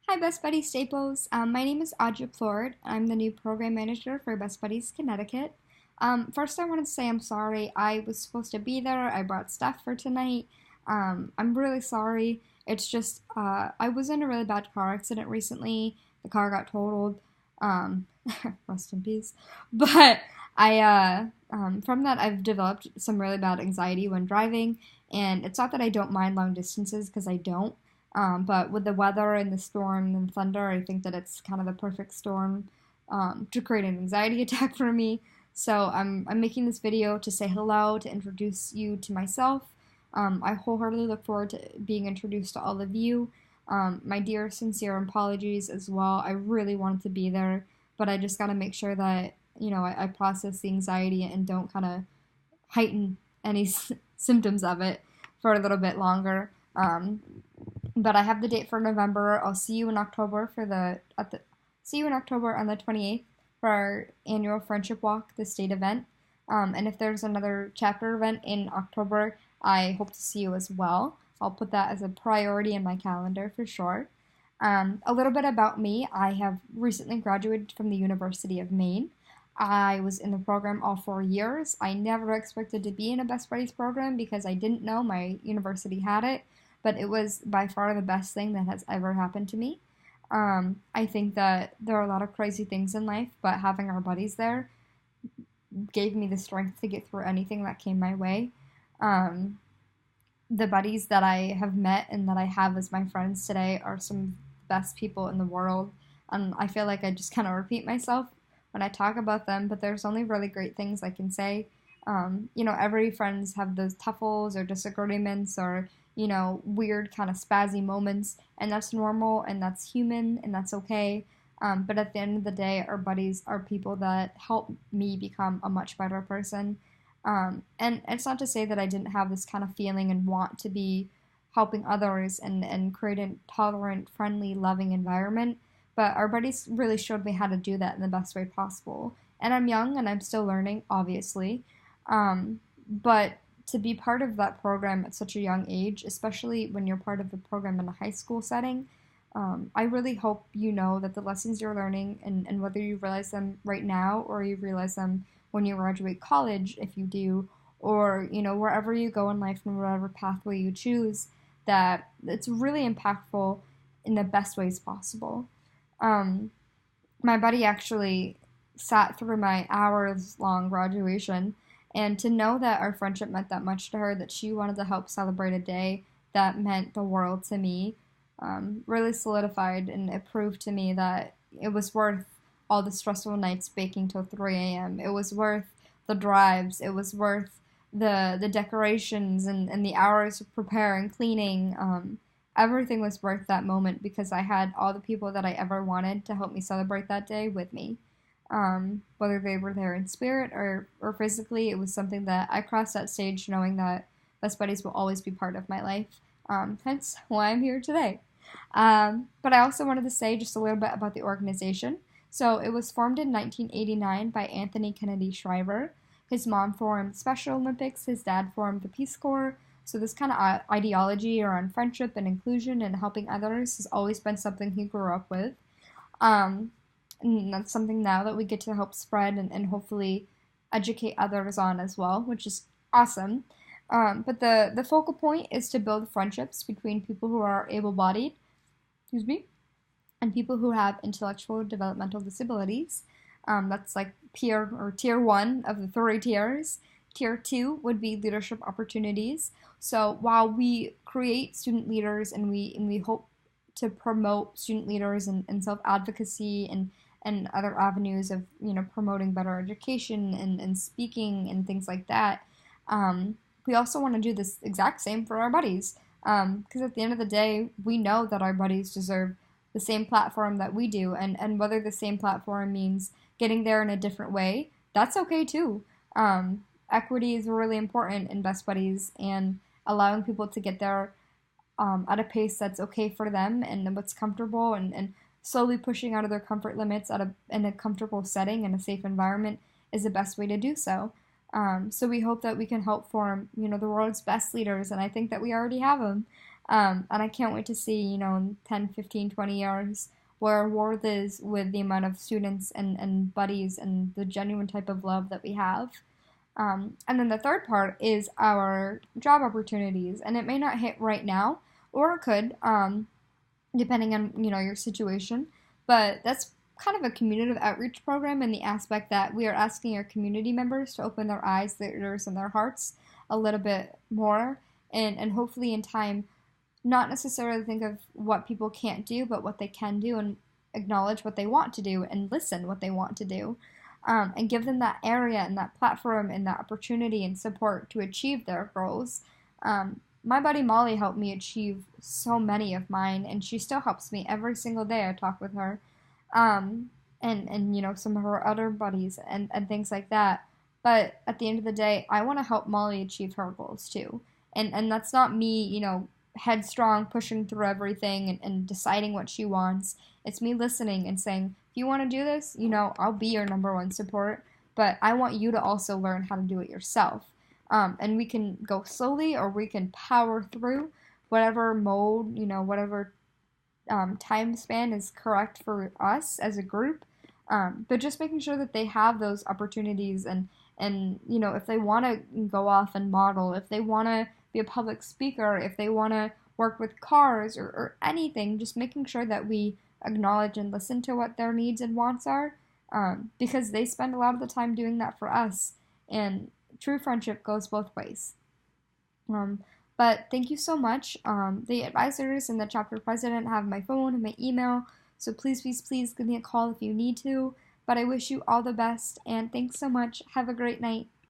Hi, Best Buddies Staples. My name is Audra Plord. I'm the new program manager for Best Buddies Connecticut. First, I wanted to say I'm sorry. I was supposed to be there. I brought stuff for tonight. I'm really sorry. It's just I was in a really bad car accident recently. The car got totaled. Um, Rest in peace. But from that, I've developed some really bad anxiety when driving. And it's not that I don't mind long distances because I don't. But with the weather and the storm and thunder, I think that it's kind of the perfect storm to create an anxiety attack for me. So I'm making this video to say hello, to introduce you to myself. I wholeheartedly look forward to being introduced to all of you. My dear, sincere apologies as well. I really wanted to be there, but I just got to make sure that, I process the anxiety and don't kind of heighten any symptoms of it for a little bit longer. But I have the date for November. I'll see you in October see you in October on the 28th for our annual Friendship Walk, the state event. And if there's another chapter event in October, I hope to see you as well. I'll put that as a priority in my calendar for sure. A little bit about me. I have recently graduated from the University of Maine. I was in the program all 4 years. I never expected to be in a Best Buddies program because I didn't know my university had it, but it was by far the best thing that has ever happened to me. I think that there are a lot of crazy things in life, but having our buddies there gave me the strength to get through anything that came my way. The buddies that I have met and that I have as my friends today are some of the best people in the world. I feel like I just kind of repeat myself when I talk about them, but there's only really great things I can say. Every friends have those tuffles or disagreements or, weird kind of spazzy moments, and that's normal and that's human and that's okay. But at the end of the day, our buddies are people that help me become a much better person. And it's not to say that I didn't have this kind of feeling and want to be helping others and create a tolerant, friendly, loving environment. But our buddies really showed me how to do that in the best way possible. And I'm young and I'm still learning, obviously. But to be part of that program at such a young age, especially when you're part of the program in a high school setting, I really hope you know that the lessons you're learning, and whether you realize them right now or you realize them when you graduate college, if you do, or, wherever you go in life and whatever pathway you choose, that it's really impactful in the best ways possible. My buddy actually sat through my hours-long graduation, and to know that our friendship meant that much to her, that she wanted to help celebrate a day that meant the world to me, really solidified, and it proved to me that it was worth all the stressful nights baking till 3 a.m. It was worth the drives. It was worth the decorations and the hours of preparing, cleaning. Everything was worth that moment because I had all the people that I ever wanted to help me celebrate that day with me. Whether they were there in spirit or physically, it was something that I crossed that stage knowing that Best Buddies will always be part of my life. Hence why I'm here today. But I also wanted to say just a little bit about the organization. So it was formed in 1989 by Anthony Kennedy Shriver. His mom formed Special Olympics, his dad formed the Peace Corps. So this kind of ideology around friendship and inclusion and helping others has always been something he grew up with. And that's something now that we get to help spread and hopefully educate others on as well, which is awesome. But the focal point is to build friendships between people who are able-bodied, and people who have intellectual developmental disabilities. That's like tier 1 of the 3 tiers. Tier 2 would be leadership opportunities. So while we create student leaders and we hope to promote student leaders and self-advocacy and other avenues of promoting better education and speaking and things like that, we also want to do this exact same for our buddies, because at the end of the day, we know that our buddies deserve the same platform that we do, and whether the same platform means getting there in a different way, that's okay too. Equity is really important in Best Buddies, and allowing people to get there at a pace that's okay for them and what's comfortable, and slowly pushing out of their comfort limits in a comfortable setting and a safe environment is the best way to do so. So we hope that we can help form, the world's best leaders, and I think that we already have them. And I can't wait to see, in 10, 15, 20 years where Worth is with the amount of students and buddies and the genuine type of love that we have. And then the third part is our job opportunities, and it may not hit right now, or it could, depending on your situation. But that's kind of a community outreach program in the aspect that we are asking our community members to open their eyes, their ears, and their hearts a little bit more, and hopefully in time, not necessarily think of what people can't do, but what they can do, and acknowledge what they want to do and listen what they want to do, and give them that area and that platform and that opportunity and support to achieve their goals. My buddy Molly helped me achieve so many of mine, and she still helps me every single day I talk with her. And some of her other buddies and things like that. But at the end of the day, I want to help Molly achieve her goals too. And that's not me, headstrong, pushing through everything and deciding what she wants. It's me listening and saying, if you want to do this, I'll be your number one support, but I want you to also learn how to do it yourself. And we can go slowly or we can power through whatever mode, whatever time span is correct for us as a group. But just making sure that they have those opportunities and if they want to go off and model, if they want to be a public speaker, if they want to work with cars or anything, just making sure that we acknowledge and listen to what their needs and wants are, because they spend a lot of the time doing that for us, and true friendship goes both ways. But thank you so much. The advisors and the chapter president have my phone and my email, so please, please, please give me a call if you need to. But I wish you all the best, and thanks so much. Have a great night.